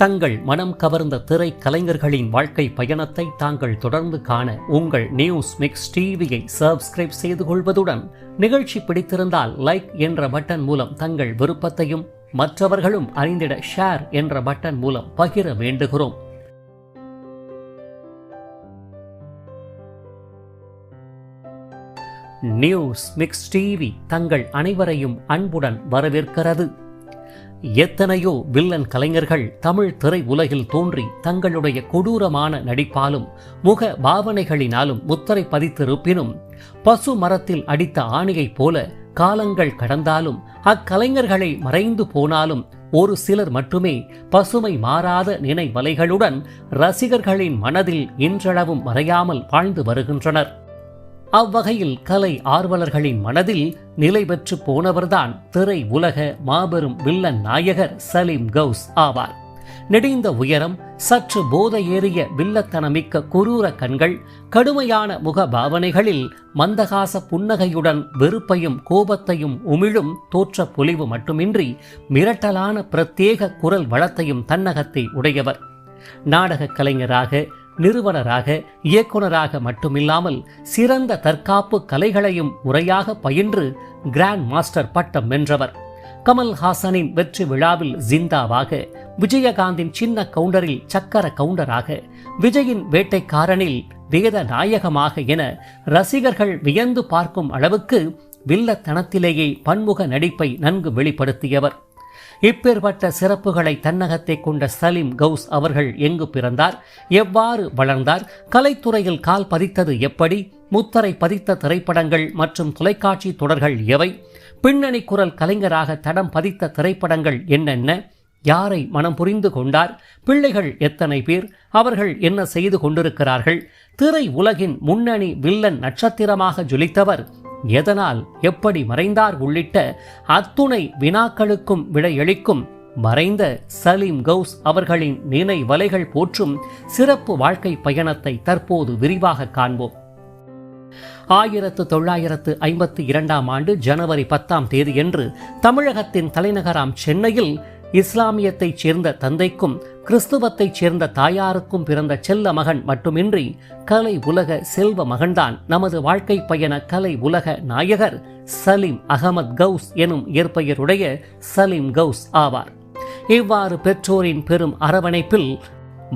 தங்கள் மனம் கவர்ந்த திரை கலைஞர்களின் வாழ்க்கை பயணத்தை தாங்கள் தொடர்ந்து காண உங்கள் நியூஸ் மிக்ஸ் டிவியை சப்ஸ்கிரைப் செய்து கொள்வதுடன் நிகழ்ச்சி பிடித்திருந்தால் லைக் என்ற பட்டன் மூலம் தங்கள் விருப்பத்தையும் மற்றவர்களும் அறிந்திட ஷேர் என்ற பட்டன் மூலம் பகிர வேண்டுகிறோம். நியூஸ் மிக்ஸ் டிவி தங்கள் அனைவரையும் அன்புடன் வரவேற்கிறது. எத்தனையோ வில்லன் கலைஞர்கள் தமிழ் திரை உலகில் தோன்றி தங்களுடைய கொடூரமான நடிப்பாலும் முக பாவனைகளினாலும் முத்திரை பதித்திருப்பினும் பசு மரத்தில் அடித்த ஆணியைப் போல காலங்கள் கடந்தாலும் அக்கலைஞர்களை மறைந்து போனாலும் ஒரு சிலர் மட்டுமே பசுமை மாறாத நினைவலைகளுடன் ரசிகர்களின் மனதில் இன்றளவும் மறையாமல் வாழ்ந்து வருகின்றனர். அவ்வகையில் கலை ஆர்வலர்களின் மனதில் நிலை பெற்று போனவர்தான் திரை உலக மாபெரும் வில்லன் நாயகர் சலீம் கௌஸ் ஆவார். நெடிந்த உயரம், சற்று போதை ஏறிய வில்லத்தனமிக்க குரூர கண்கள், கடுமையான முக பாவனைகளில் மந்தகாச புன்னகையுடன் வெறுப்பையும் கோபத்தையும் உமிழும் தோற்ற பொலிவு மட்டுமின்றி மிரட்டலான பிரத்யேக குரல் வளத்தையும் தன்னகத்தை உடையவர். நாடக கலைஞராக, நிறுவனராக, இயக்குனராக மட்டுமில்லாமல் சிறந்த தற்காப்பு கலைகளையும் முறையாக பயின்று கிராண்ட் மாஸ்டர் பட்டம் வென்றவர். கமல்ஹாசனின் வெற்றி விழாவில் ஜிந்தாவாக, விஜயகாந்தின் சின்ன கவுண்டரில் சக்கர கவுண்டராக, விஜயின் வேட்டைக்காரனில் வேத நாயகமாக என ரசிகர்கள் வியந்து பார்க்கும் அளவுக்கு வில்லத்தனத்திலேயே பன்முக நடிப்பை நன்கு வெளிப்படுத்தியவர். இப்பேற்பட்ட சிறப்புகளை தன்னகத்தை கொண்ட சலீம் கௌஸ் அவர்கள் எங்கு பிறந்தார், எவ்வாறு வளர்ந்தார், கலைத்துறையில் கால் பதித்தது எப்படி, முத்திரை பதித்த திரைப்படங்கள் மற்றும் தொலைக்காட்சி தொடர்கள் எவை, பின்னணி குரல் கலைஞராக தடம் பதித்த திரைப்படங்கள் என்னென்ன, யாரை மனம் புரிந்து கொண்டார், பிள்ளைகள் எத்தனை பேர், அவர்கள் என்ன செய்து கொண்டிருக்கிறார்கள், திரை உலகின் முன்னணி வில்லன் நட்சத்திரமாக ஜொலித்தவர் எதனால் எப்படி மறைந்தார் உள்ளிட்ட அத்துணை வினாக்களுக்கும் விடையளிக்கும் மறைந்த சலீம் கௌஸ் அவர்களின் நினைவலைகள் போற்றும் சிறப்பு வாழ்க்கை பயணத்தை தற்போது விரிவாக காண்போம். 1952 ஜனவரி 10 தமிழகத்தின் தலைநகராம் சென்னையில் இஸ்லாமியத்தைச் சேர்ந்த தந்தைக்கும் கிறிஸ்துவத்தைச் சேர்ந்த தாயாருக்கும் பிறந்த செல்ல மகன் மட்டுமின்றி கலை உலக செல்வ மகன்தான் நமது வாழ்க்கை பயண கலை உலக நாயகர் சலீம் அகமது கௌஸ் எனும் இயற்பெயருடைய சலீம் கௌஸ் ஆவார். இவ்வாறு பெற்றோரின் பெரும் அரவணைப்பில்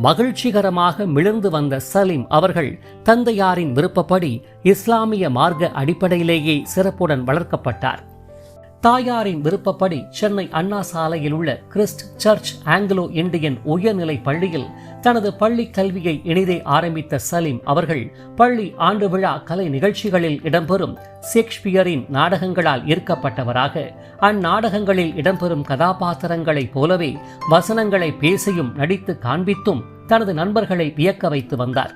மகிழ்ச்சிகரமாக மிளர்ந்து வந்த சலீம் அவர்கள் தந்தையாரின் விருப்பப்படி இஸ்லாமிய மார்க்க அடிப்படையிலேயே சிறப்புடன் வளர்க்கப்பட்டார். தாயாரின் விருப்பப்படி சென்னை அண்ணா சாலையில் உள்ள கிறிஸ்ட் சர்ச் ஆங்கிலோ இந்தியன் உயர்நிலை பள்ளியில் தனது பள்ளி கல்வியை இனிதே ஆரம்பித்த சலீம் அவர்கள் பள்ளி ஆண்டு விழா கலை நிகழ்ச்சிகளில் இடம்பெறும் ஷேக்ஸ்பியரின் நாடகங்களால் ஈர்க்கப்பட்டவராக அந்நாடகங்களில் இடம்பெறும் கதாபாத்திரங்களைப் போலவே வசனங்களை பேசியும் நடித்து காண்பித்தும் தனது நண்பர்களை வியக்க வைத்து வந்தார்.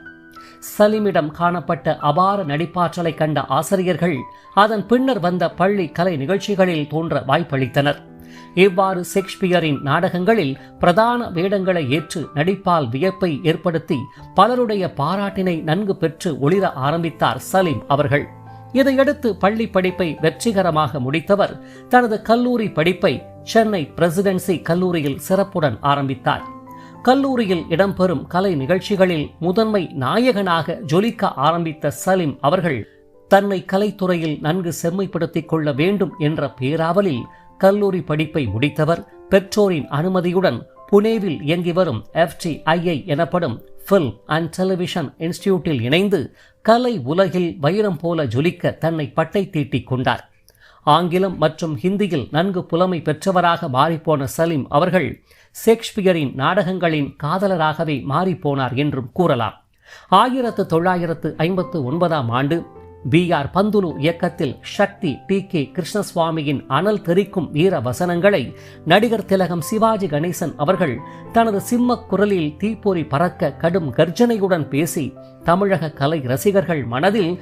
சலீமிடம் காணப்பட்ட அபார நடிப்பாற்றலை கண்ட ஆசிரியர்கள் அதன் பின்னர் வந்த பள்ளி கலை நிகழ்ச்சிகளில் தோன்ற வாய்ப்பளித்தனர். இவ்வாறு ஷேக்ஸ்பியரின் நாடகங்களில் பிரதான வேடங்களை ஏற்று நடிப்பால் வியப்பை ஏற்படுத்தி பலருடைய பாராட்டினை நன்கு பெற்று ஒளிர ஆரம்பித்தார் சலீம் அவர்கள். இதையடுத்து பள்ளி படிப்பை வெற்றிகரமாக முடித்தவர் தனது கல்லூரி படிப்பை சென்னை பிரசிடென்சி கல்லூரியில் சிறப்புடன் ஆரம்பித்தார். கல்லூரியில் இடம்பெறும் கலை நிகழ்ச்சிகளில் முதன்மை நாயகனாக ஜொலிக்க ஆரம்பித்த சலீம் அவர்கள் தன்னை கலைத்துறையில் நன்கு செம்மைப்படுத்திக் கொள்ள வேண்டும் என்ற பேராவலில் கல்லூரி படிப்பை முடித்தவர் பெற்றோரின் அனுமதியுடன் புனேவில் இயங்கி வரும் FTII எனப்படும் ஃபில்ம் அண்ட் டெலிவிஷன் இன்ஸ்டிடியூட்டில் இணைந்து கலை உலகில் வைரம் போல ஜொலிக்க தன்னை பட்டை தீட்டிக் கொண்டார். ஆங்கிலம் மற்றும் ஹிந்தியில் நன்கு புலமை பெற்றவராக மாறிப்போன சலீம் அவர்கள் ஷேக்ஸ்பியரின் நாடகங்களின் காதலராகவே மாறிப்போனார் என்றும் கூறலாம். 1959 BR பந்துலு இயக்கத்தில் சக்தி TK கிருஷ்ணசுவாமியின் அனல் தெறிக்கும் வீர வசனங்களை நடிகர் திலகம் சிவாஜி கணேசன் அவர்கள் தனது சிம்ம குரலில் தீப்பொறி பறக்க கடும் கர்ஜனையுடன் பேசி தமிழக கலை ரசிகர்கள் மனதில்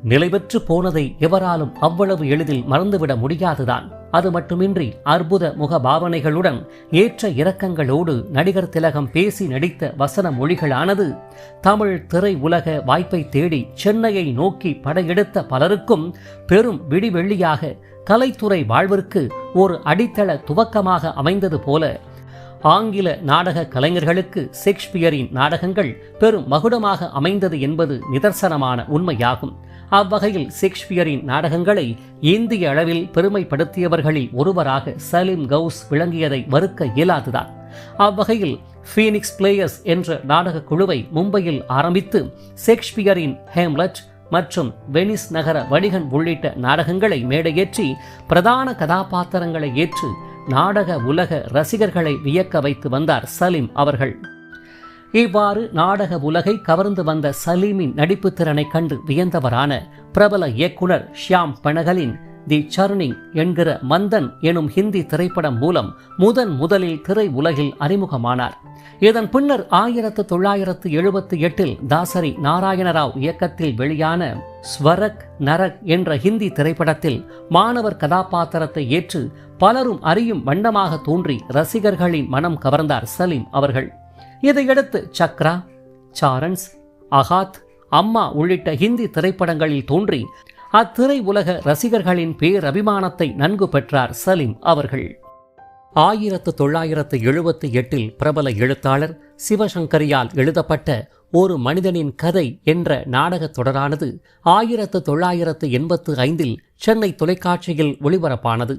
நிலை பெற்று போனதை எவராலும் அவ்வளவு எளிதில் மறந்துவிட முடியாதுதான். அது மட்டுமின்றி அற்புத முக பாவனைகளுடன் ஏற்ற இரக்கங்களோடு நடிகர் திலகம் பேசி நடித்த வசன மொழிகளானது தமிழ் திரை உலக வாய்ப்பை தேடி சென்னையை நோக்கி படையெடுத்த பலருக்கும் பெரும் விடிவெள்ளியாக கலைத்துறை வாழ்விற்கு ஒரு அடித்தள துவக்கமாக அமைந்தது போல ஆங்கில நாடக கலைஞர்களுக்கு ஷேக்ஸ்பியரின் நாடகங்கள் பெரும் மகுடமாக அமைந்தது என்பது நிதர்சனமான உண்மையாகும். அவ்வகையில் ஷேக்ஸ்பியரின் நாடகங்களை இந்திய அளவில் பெருமைப்படுத்தியவர்களில் ஒருவராக சலீம் கவுஸ் விளங்கியதை மறுக்க இயலாதுதான். அவ்வகையில் ஃபீனிக்ஸ் பிளேயர்ஸ் என்ற நாடக குழுவை மும்பையில் ஆரம்பித்து ஷேக்ஸ்பியரின் ஹேம்லெட் மற்றும் வெனிஸ் நகர வணிகன் உள்ளிட்ட நாடகங்களை மேடையேற்றி பிரதான கதாபாத்திரங்களை ஏற்று நாடக உலக ரசிகர்களை வியக்க வைத்து வந்தார் சலீம் அவர்கள். இவ்வாறு நாடக உலகை கவர்ந்து வந்த சலீமின் நடிப்பு திறனை கண்டு வியந்தவரான பிரபல இயக்குனர் ஷியாம் பெனகலின் தி சர்னிங் என்கிற மந்தன் எனும் ஹிந்தி திரைப்படம் மூலம் முதலில் திரை உலகில் அறிமுகமானார். இதன் பின்னர் 1978 தாசரி நாராயணராவ் இயக்கத்தில் வெளியான ஸ்வரக் நரக் என்ற ஹிந்தி திரைப்படத்தில் மாணவர் கதாபாத்திரத்தை ஏற்று பலரும் அறியும் வண்ணமாக தோன்றி ரசிகர்களின் மனம் கவர்ந்தார் சலீம் அவர்கள். இதையடுத்து சக்ரா, சாரன்ஸ், அகாத், அம்மா உள்ளிட்ட ஹிந்தி திரைப்படங்களில் தோன்றி அத்திரை உலக ரசிகர்களின் பேரபிமானத்தை நன்கு பெற்றார் சலீம் அவர்கள். 1978 பிரபல எழுத்தாளர் சிவசங்கரியால் எழுதப்பட்ட ஒரு மனிதனின் கதை என்ற நாடகத் தொடரானது 1985 சென்னை தொலைக்காட்சியில் ஒளிபரப்பானது.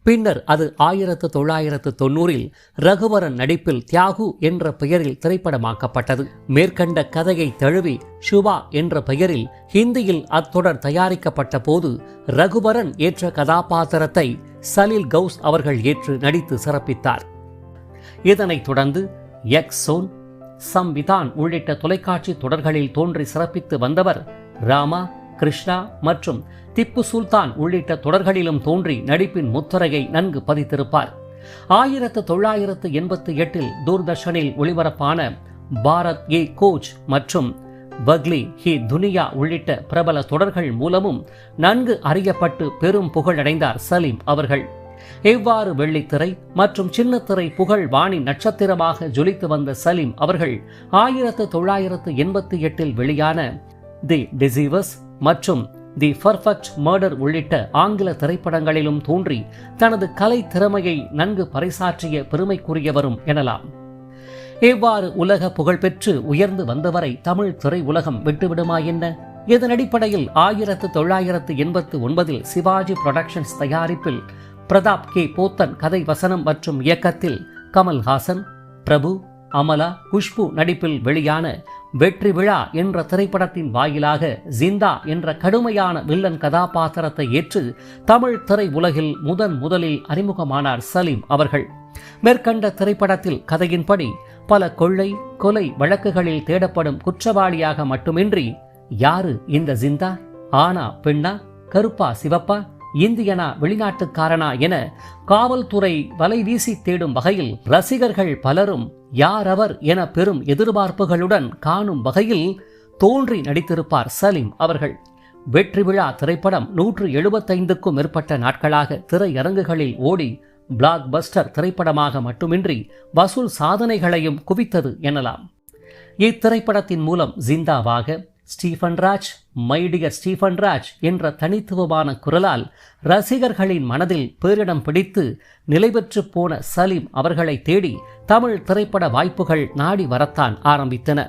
பின்னர் அது 1990 ரகுவரன் நடிப்பில் தியாகு என்ற பெயரில் திரைப்படமாக்கப்பட்டது. மேற்கண்ட கதையை தழுவி சுபா என்ற பெயரில் ஹிந்தியில் அத்தொடர் தயாரிக்கப்பட்ட போது ரகுவரன் ஏற்ற கதாபாத்திரத்தை சலீல் கவுஸ் அவர்கள் ஏற்று நடித்து சிறப்பித்தார். இதனைத் தொடர்ந்து எக்ஸோன், சம்விதான் உள்ளிட்ட தொலைக்காட்சி தொடர்களில் தோன்றி சிறப்பித்து வந்தவர் ராமா, கிருஷ்ணா மற்றும் திப்பு சுல்தான் உள்ளிட்ட தொடர்களிலும் தோன்றி நடிப்பின் முத்திரையை நன்கு பதித்திருப்பார். 1988 தூர்தர்ஷனில் ஒளிபரப்பான பாரத் ஏ கோச் மற்றும் பக்லி ஹி துனியா உள்ளிட்ட பிரபல தொடர்கள் மூலமும் நன்கு அறியப்பட்டு பெரும் புகழடைந்தார் சலீம் அவர்கள். இவ்வாறு வெள்ளித்திரை மற்றும் சின்னத்திரை புகழ் வாணி நட்சத்திரமாக ஜொலித்து வந்த சலீம் அவர்கள் 1988 வெளியான தி டிசீவர்ஸ் மற்றும் தி பர்ஃபெக்ட் மர்டர் உள்ளிட்ட ஆங்கில திரைப்படங்களிலும் தோன்றி தனது கலை திறமையை நன்கு பறைசாற்றிய பெருமைக்குரியவரும் எனலாம். இவ்வாறு உலக புகழ்பெற்று உயர்ந்து வந்தவரை தமிழ் திரை உலகம் விட்டுவிடுமா என்ன? இதன் அடிப்படையில் 1989 சிவாஜி புரொடக்ஷன்ஸ் தயாரிப்பில் பிரதாப் கே போத்தன் கதை வசனம் மற்றும் இயக்கத்தில் கமல்ஹாசன், பிரபு, அமலா, குஷ்பு நடிப்பில் வெளியான வெற்றி விழா என்ற திரைப்படத்தின் வாயிலாக ஜிந்தா என்ற கடுமையான வில்லன் கதாபாத்திரத்தை ஏற்று தமிழ் திரை உலகில் முதலில் அறிமுகமானார் சலீம் அவர்கள். மேற்கண்ட திரைப்படத்தில் கதையின்படி பல கொள்ளை, கொலை வழக்குகளில் தேடப்படும் குற்றவாளியாக மட்டுமின்றி யாரு இந்த ஜிந்தா, ஆனா பெண்ணா, கருப்பா சிவப்பா, இந்தியனா வெளிநாட்டுக்காரனா என காவல்துறை வலை வீசி தேடும் வகையில் ரசிகர்கள் பலரும் யார் அவர் என பெரும் எதிர்பார்ப்புகளுடன் காணும் வகையில் தோன்றி நடித்திருப்பார் சலீம் அவர்கள். வெற்றி விழா திரைப்படம் 175க்கும் மேற்பட்ட நாட்களாக திரையரங்குகளில் ஓடி பிளாக் பஸ்டர் திரைப்படமாக மட்டுமின்றி வசூல் சாதனைகளையும் குவித்தது எனலாம். இத்திரைப்படத்தின் மூலம் ஜிந்தாவாக Stephen Raj, my dear Stephen Raj என்ற தனித்துவமான குரலால் ரசிகர்களின் மனதில் பேரிடம் பிடித்து நிலை பெற்று போன சலீம் அவர்களை தேடி தமிழ் திரைப்பட வாய்ப்புகள் நாடி வரத்தான் ஆரம்பித்தன.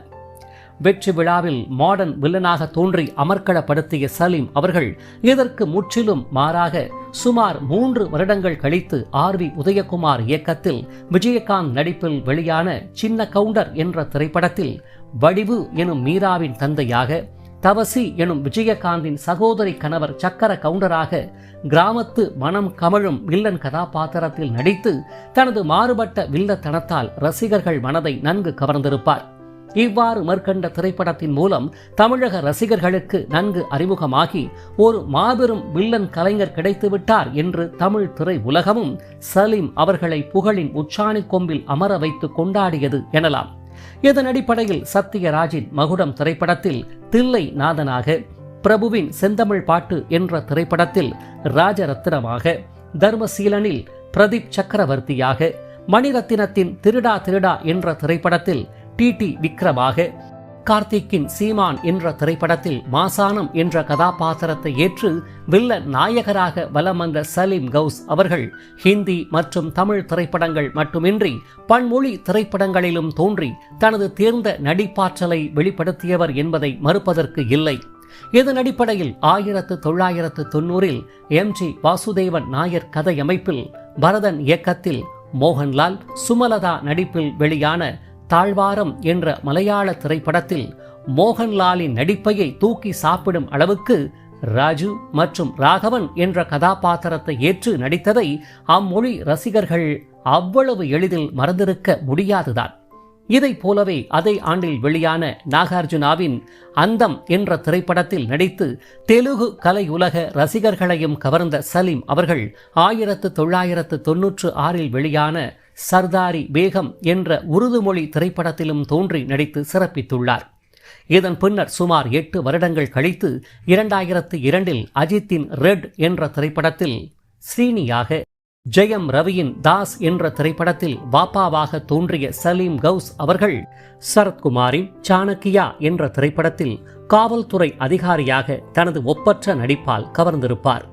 வெற்றி விழாவில் மாடர்ன் வில்லனாக தோன்றி அமர்க்களப்படுத்திய சலீம் அவர்கள் இதற்கு முற்றிலும் மாறாக சுமார் 3 வருடங்கள் கழித்து ஆர்.வி. உதயகுமார் இயக்கத்தில் விஜயகாந்த் நடிப்பில் வெளியான சின்ன கவுண்டர் என்ற திரைப்படத்தில் வடிவு எனும் மீராவின் தந்தையாக, தவசி எனும் விஜயகாந்தின் சகோதரி கணவர் சக்கர கவுண்டராக கிராமத்து மனம் கமழும் வில்லன் கதாபாத்திரத்தில் நடித்து தனது மாறுபட்ட வில்லத்தனத்தால் ரசிகர்கள் மனதை நன்கு கவர்ந்திருப்பார். இவ்வாறு மேற்கண்ட திரைப்படத்தின் மூலம் தமிழக ரசிகர்களுக்கு நன்கு அறிமுகமாகி ஒரு மாபெரும் வில்லன் கலைஞர் கிடைத்துவிட்டார் என்று தமிழ் திரை உலகமும் சலீம் அவர்களை புகழின் உச்சாணி கொம்பில் அமர வைத்து கொண்டாடியது எனலாம். இதன் அடிப்படையில் சத்யராஜின் மகுடம் திரைப்படத்தில் தில்லை நாதனாக, பிரபுவின் செந்தமிழ் பாட்டு என்ற திரைப்படத்தில் ராஜரத்னமாக, தர்மசீலனில் பிரதீப் சக்கரவர்த்தியாக, மணிரத்தினத்தின் திருடா திருடா என்ற திரைப்படத்தில் டி.டி. விக்ரமாக, கார்த்திக்கின் சீமான் என்ற திரைப்படத்தில் மாசானம் என்ற கதாபாத்திரத்தை ஏற்று வில்லன் நாயகராக வலம் வந்த சலீம் கவுஸ் அவர்கள் ஹிந்தி மற்றும் தமிழ் திரைப்படங்கள் மட்டுமின்றி பன்மொழி திரைப்படங்களிலும் தோன்றி தனது தேர்ந்த நடிப்பாற்றலை வெளிப்படுத்தியவர் என்பதை மறுப்பதற்கு இல்லை. இதன் அடிப்படையில் 1990 எம்.ஜி. வாசுதேவன் நாயர் கதையமைப்பில் பரதன் இயக்கத்தில் மோகன்லால் சுமலதா நடிப்பில் வெளியான தாழ்வாரம் என்ற மலையாள திரைப்படத்தில் மோகன்லாலின் நடிப்பையை தூக்கி சாப்பிடும் அளவுக்கு ராஜு மற்றும் ராகவன் என்ற கதாபாத்திரத்தை ஏற்று நடித்ததை அம்மொழி ரசிகர்கள் அவ்வளவு எளிதில் மறந்திருக்க முடியாதுதான். இதை போலவே அதே ஆண்டில் வெளியான நாகார்ஜுனாவின் அந்தம் என்ற திரைப்படத்தில் நடித்து தெலுங்கு கலையுலக ரசிகர்களையும் கவர்ந்த சலீம் அவர்கள் 1996 வெளியான சர்தாரி பேகம் என்ற உருது மொழி திரைப்படத்திலும் தோன்றி நடித்து சிறப்பித்துள்ளார். இதன் பின்னர் சுமார் 8 வருடங்கள் கழித்து 2002 அஜித்தின் ரெட் என்ற திரைப்படத்தில் ஸ்ரீனியாக, ஜெயம் ரவியின் தாஸ் என்ற திரைப்படத்தில் வாப்பாவாக தோன்றிய சலீம் கவுஸ் அவர்கள் சரத்குமாரின் சாணக்கியா என்ற திரைப்படத்தில் காவல்துறை அதிகாரியாக தனது ஒப்பற்ற நடிப்பால் கவர்ந்திருப்பார்.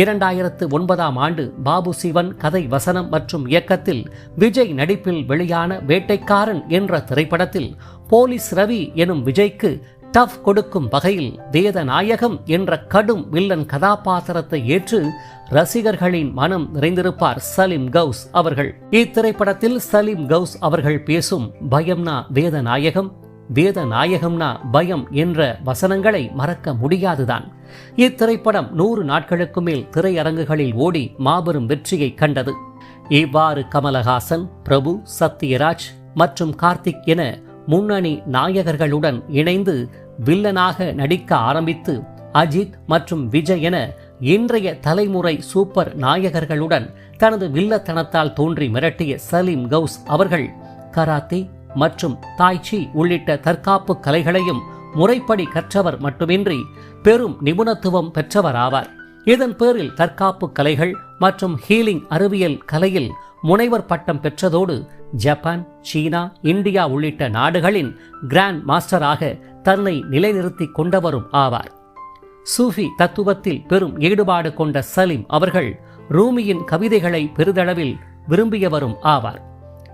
2009 பாபு சிவன் கதை வசனம் மற்றும் இயக்கத்தில் விஜய் நடிப்பில் வெளியான வேட்டைக்காரன் என்ற திரைப்படத்தில் போலீஸ் ரவி எனும் விஜய்க்கு டஃப் கொடுக்கும் வகையில் வேதநாயகம் என்ற கடும் வில்லன் கதாபாத்திரத்தை ஏற்று ரசிகர்களின் மனம் நிறைந்திருப்பார் சலீம் கவுஸ் அவர்கள். இத்திரைப்படத்தில் சலீம் கவுஸ் அவர்கள் பேசும் பயம்னா வேதநாயகம், வேதநாயகம்னா பயம் என்ற வசனங்களை மறக்க முடியாதுதான். இத்திரைப்படம் 100 நாட்களுக்கு மேல் திரையரங்குகளில் ஓடி மாபெரும் வெற்றியை கண்டது. இவ்வாறு கமலஹாசன், பிரபு, சத்யராஜ் மற்றும் கார்த்திக் என முன்னணி நாயகர்களுடன் இணைந்து வில்லனாக நடிக்க ஆரம்பித்து அஜித் மற்றும் விஜய் என இன்றைய தலைமுறை சூப்பர் நாயகர்களுடன் தனது வில்லத்தனத்தால் தோன்றி மிரட்டிய சலீம் கவுஸ் அவர்கள் கராத்தே மற்றும் தாய்ச்சி உள்ளிட்ட தற்காப்பு கலைகளையும் முறைப்படி கற்றவர் மட்டுமின்றி பெரும் நிபுணத்துவம் பெற்றவராவார். இதன் பேரில் தற்காப்பு கலைகள் மற்றும் ஹீலிங் அறிவியல் கலையில் முனைவர் பட்டம் பெற்றதோடு ஜப்பான், சீனா, இந்தியா உள்ளிட்ட நாடுகளின் கிராண்ட் மாஸ்டராக தன்னை நிலைநிறுத்தி கொண்டவரும் ஆவார். சூஃபி தத்துவத்தில் பெரும் ஈடுபாடு கொண்ட சலீம் அவர்கள் ரூமியின் கவிதைகளை பெரிதளவில் விரும்பியவரும் ஆவார்.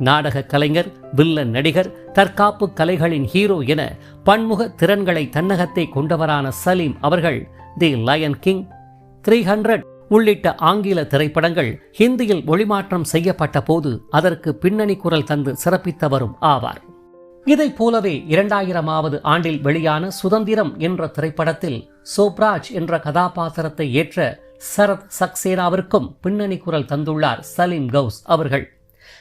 நாடக கலைஞர், வில்லன் நடிகர், தற்காப்பு கலைகளின் ஹீரோ என பன்முக திறன்களை தன்னகத்தை கொண்டவரான சலீம் அவர்கள் தி லயன் கிங், 300 உள்ளிட்ட ஆங்கில திரைப்படங்கள் ஹிந்தியில் மொழிமாற்றம் செய்யப்பட்ட போது அதற்கு பின்னணி குரல் தந்து சிறப்பித்தவரும் ஆவார். இதைப் போலவே 2000 வெளியான சுதந்திரம் என்ற திரைப்படத்தில் சோப்ராஜ் என்ற கதாபாத்திரத்தை ஏற்ற சரத் சக்சேனாவிற்கும் பின்னணி குரல் தந்துள்ளார் சலீம் கவுஸ் அவர்கள்.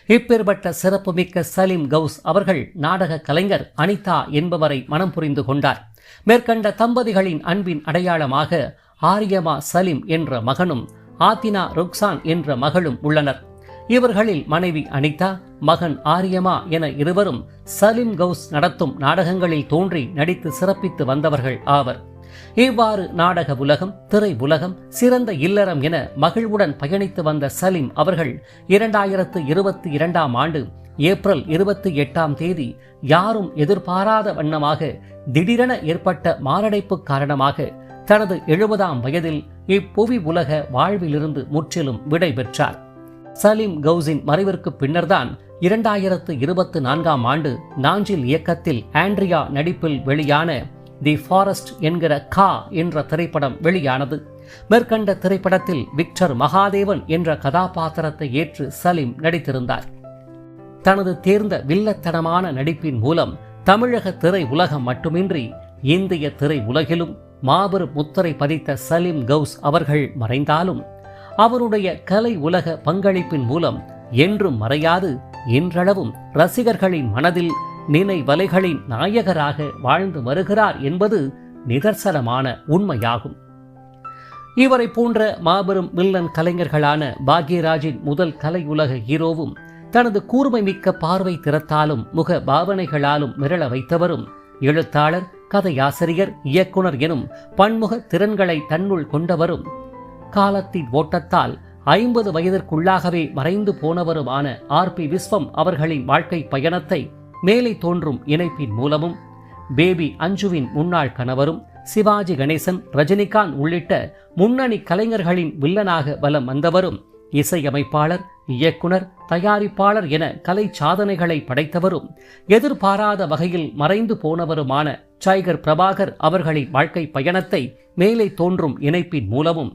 இப்பேற்பட்ட சிறப்புமிக்க சலீம் கவுஸ் அவர்கள் நாடக கலைஞர் அனிதா என்பவரை மனம் புரிந்து கொண்டார். மேற்கண்ட தம்பதிகளின் அன்பின் அடையாளமாக ஆரியமா சலீம் என்ற மகனும் ஆத்தினா ருக்சான் என்ற மகளும் உள்ளனர். இவர்களில் மனைவி அனிதா, மகன் ஆரியமா என இருவரும் சலீம் கவுஸ் நடத்தும் நாடகங்களில் தோன்றி நடித்து சிறப்பித்து வந்தவர்கள் ஆவர். இவ்வாறு நாடக உலகம், திரை உலகம், சிறந்த இல்லறம் என மகிழ்வுடன் பயணித்து வந்த சலீம் அவர்கள் 2022 ஏப்ரல் 28 யாரும் எதிர்பாராத வண்ணமாக திடீரென ஏற்பட்ட மாரடைப்பு காரணமாக தனது 70ஆம் வயதில் இப்புவி உலக வாழ்விலிருந்து முற்றிலும் விடை பெற்றார். சலீம் கவுஸின் மறைவிற்கு பின்னர்தான் 2024 நாஞ்சில் இயக்கத்தில் ஆண்ட்ரியா நடிப்பில் வெளியான தி ஃபாரஸ்ட் என்கிற கா என்ற திரைப்படம் வெளியானது. மேற்கண்ட திரைப்படத்தில் விக்டர் மகாதேவன் என்ற கதாபாத்திரத்தை ஏற்று சலீம் நடித்திருந்தார். தனது தேர்ந்த வில்லத்தனமான நடிப்பின் மூலம் தமிழக திரை உலகம் மட்டுமின்றி இந்திய திரை உலகிலும் மாபெரும் முத்திரை பதித்த சலீம் கவுஸ் அவர்கள் மறைந்தாலும் அவருடைய கலை உலக பங்களிப்பின் மூலம் என்றும் மறையாது இன்றளவும் ரசிகர்களின் மனதில் நினைவலைகளின் நாயகராக வாழ்ந்து வருகிறார் என்பது நிதர்சனமான உண்மையாகும். இவரை போன்ற மாபெரும் வில்லன் கலைஞர்களான பாக்யராஜின் முதல் கலையுலக ஹீரோவும் தனது கூர்மை மிக்க பார்வை திறத்தாலும் முக பாவனைகளாலும் மிரள வைத்தவரும் எழுத்தாளர், கதையாசிரியர், இயக்குனர் எனும் பன்முக திறன்களை தன்னுள் கொண்டவரும் காலத்தின் ஓட்டத்தால் 50 வயதிற்குள்ளாகவே மறைந்து போனவருமான ஆர்.பி. விஸ்வம் அவர்களின் வாழ்க்கை பயணத்தை மேலே தோன்றும் இணைப்பின் மூலமும் பேபி அஞ்சுவின் முன்னாள் கணவரும் சிவாஜி கணேசன், ரஜினிகாந்த் உள்ளிட்ட முன்னணி கலைஞர்களின் வில்லனாக வலம் வந்தவரும், இசையமைப்பாளர், இயக்குனர், தயாரிப்பாளர் என கலை சாதனைகளை படைத்தவரும், எதிர்பாராத வகையில் மறைந்து போனவருமான டைகர் பிரபாகர் அவர்களின் வாழ்க்கை பயணத்தை மேலே தோன்றும் இணைப்பின் மூலமும்,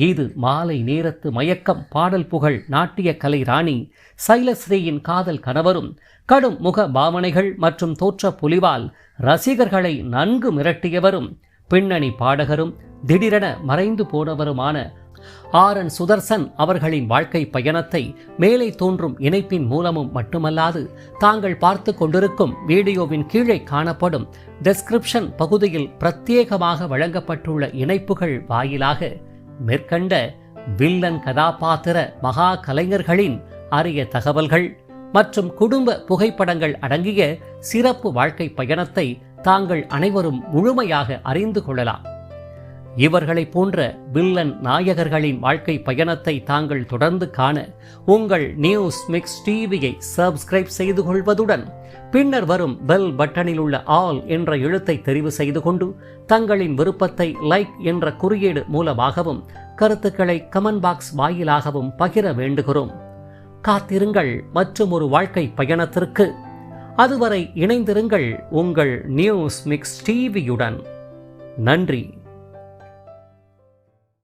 இது மாலை நேரத்து மயக்கம் பாடல் புகழ் நாட்டிய கலை ராணி சைலஸ்ரீயின் காதல் கணவரும், கடும் முக பாவனைகள் மற்றும் தோற்ற பொலிவால் ரசிகர்களை நன்கு மிரட்டியவரும், பின்னணி பாடகரும் திடீரென மறைந்து போனவருமான RN சுதர்சன் அவர்களின் வாழ்க்கை பயணத்தை மேலே தோன்றும் இணைப்பின் மூலமும் மட்டுமல்லாது, தாங்கள் பார்த்து கொண்டிருக்கும் வீடியோவின் கீழே காணப்படும் டெஸ்கிரிப்ஷன் பகுதியில் பிரத்யேகமாக வழங்கப்பட்டுள்ள இணைப்புகள் வாயிலாக மேற்கண்ட வில்லன் கதாபாத்திர மகா கலைஞர்களின் அரிய தகவல்கள் மற்றும் குடும்ப புகைப்படங்கள் அடங்கிய சிறப்பு வாழ்க்கை பயணத்தை தாங்கள் அனைவரும் முழுமையாக அறிந்து கொள்ளலாம். இவர்களை போன்ற வில்லன் நாயகர்களின் வாழ்க்கை பயணத்தை தாங்கள் தொடர்ந்து காண உங்கள் நியூஸ் மிக்ஸ் டிவியை சப்ஸ்கிரைப் செய்து கொள்வதுடன், பின்னர் வரும் பெல் பட்டனில் உள்ள ஆல் என்ற எழுத்தை தெரிவு செய்து கொண்டு தங்களின் விருப்பத்தை லைக் என்ற குறியீடு மூலமாகவும் கருத்துக்களை கமெண்ட் பாக்ஸ் வாயிலாகவும் பகிர வேண்டுகிறோம். காத்திருங்கள் மற்றும் ஒரு வாழ்க்கை பயணத்திற்கு. அதுவரை இணைந்திருங்கள் உங்கள் நியூஸ் மிக்ஸ் டிவியுடன். நன்றி.